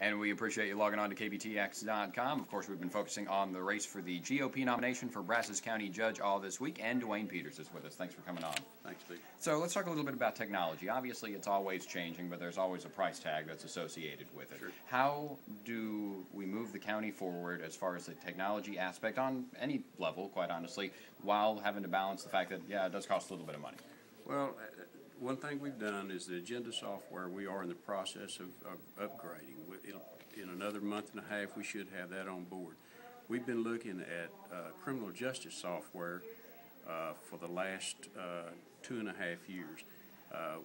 And we appreciate you logging on to KBTX.com. Of course, we've been focusing on the race for the GOP nomination for Brazos County Judge all this week, and Duane Peters is with us. Thanks for coming on. Thanks, Steve. So let's talk a little bit about technology. Obviously, it's always changing, but there's always a price tag that's associated with it. Sure. How do we move the county forward as far as the technology aspect on any level, quite honestly, while having to balance the fact that, yeah, it does cost a little bit of money? Well, one thing we've done is the agenda software we are in the process of upgrading. In another month and a half, we should have that on board. We've been looking at criminal justice software for the last 2.5 years. I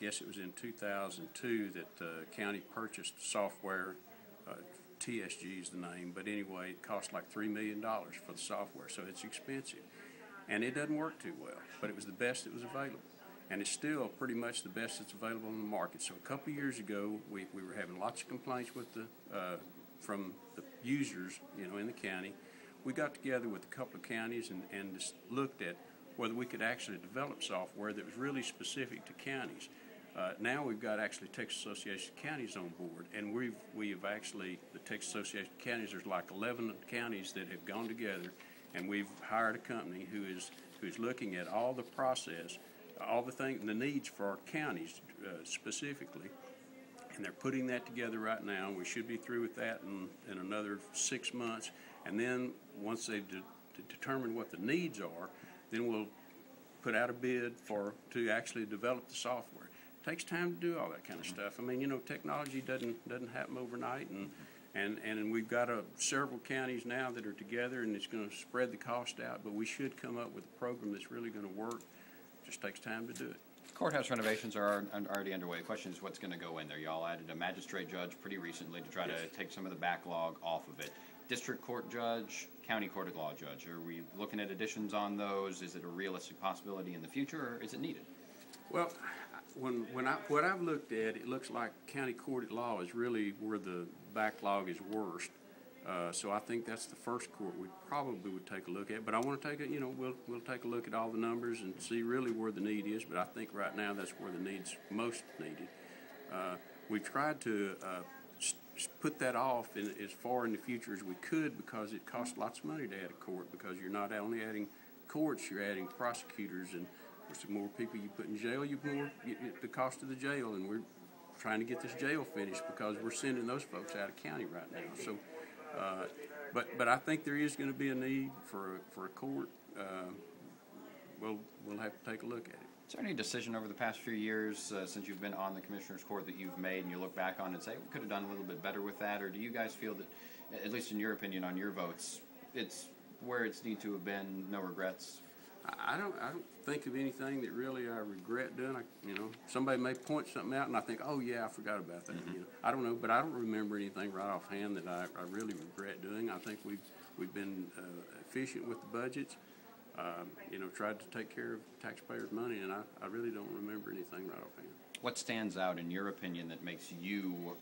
guess it was in 2002 that the county purchased software. TSG is the name, but anyway, it cost like $3 million for the software, so it's expensive. And it doesn't work too well, but it was the best that was available. And it's still pretty much the best that's available in the market. So a couple of years ago, we were having lots of complaints with from the users, in the county. We got together with a couple of counties and just looked at whether we could actually develop software that was really specific to counties. Now we've got actually Texas Association of Counties on board, and we've actually, the Texas Association of Counties, there's like 11 counties that have gone together, and we've hired a company who's looking at all the process, all the needs for our counties specifically, and they're putting that together right now. We should be through with that in another 6 months, and then once they've determined what the needs are, then we'll put out a bid to actually develop the software. It takes time to do all that kind of stuff. I mean, technology doesn't happen overnight, and we've got several counties now that are together, and it's going to spread the cost out, but we should come up with a program that's really going to work. Just takes time to do it. Courthouse renovations are already underway. The question is what's going to go in there. Y'all added a magistrate judge pretty recently to try to take some of the backlog off of it. District court judge, county court of law judge. Are we looking at additions on those? Is it a realistic possibility in the future, or is it needed? Well, what I've looked at, it looks like county court at law is really where the backlog is worst. So I think that's the first court we probably would take a look at. But I want to take we'll take a look at all the numbers and see really where the need is. But I think right now that's where the need's most needed. We've tried to put that off as far in the future as we could, because it costs lots of money to add a court, because you're not only adding courts, you're adding prosecutors, and the more people you put in jail, the cost of the jail. And we're trying to get this jail finished because we're sending those folks out of county right now. So. But I think there is going to be a need for a court. We'll have to take a look at it. Is there any decision over the past few years since you've been on the Commissioner's Court that you've made and you look back on and say, we could have done a little bit better with that? Or do you guys feel that, at least in your opinion on your votes, it's where it's need to have been, no regrets? I don't think of anything that really I regret doing. Somebody may point something out and I think, oh yeah, I forgot about that. I don't know, but I don't remember anything right offhand that I really regret doing. I think we've been efficient with the budgets. Tried to take care of taxpayers' money, and I really don't remember anything right offhand. What stands out in your opinion that makes you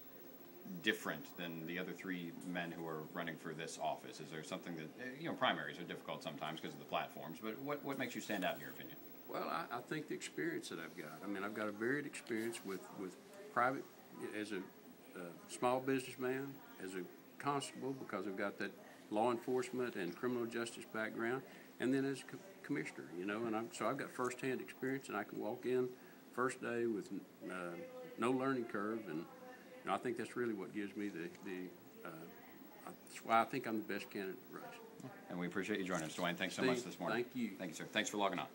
different than the other three men who are running for this office? Is there something that, primaries are difficult sometimes because of the platforms, but what makes you stand out in your opinion? Well, I think the experience that I've got. I mean, I've got a varied experience with private, as a small businessman, as a constable, because I've got that law enforcement and criminal justice background, and then as commissioner, so I've got firsthand experience, and I can walk in first day with no learning curve, and I think that's really what gives me that's why I think I'm the best candidate for race. And we appreciate you joining us, Duane. Thanks so much this morning. Thank you. Thank you, sir. Thanks for logging on.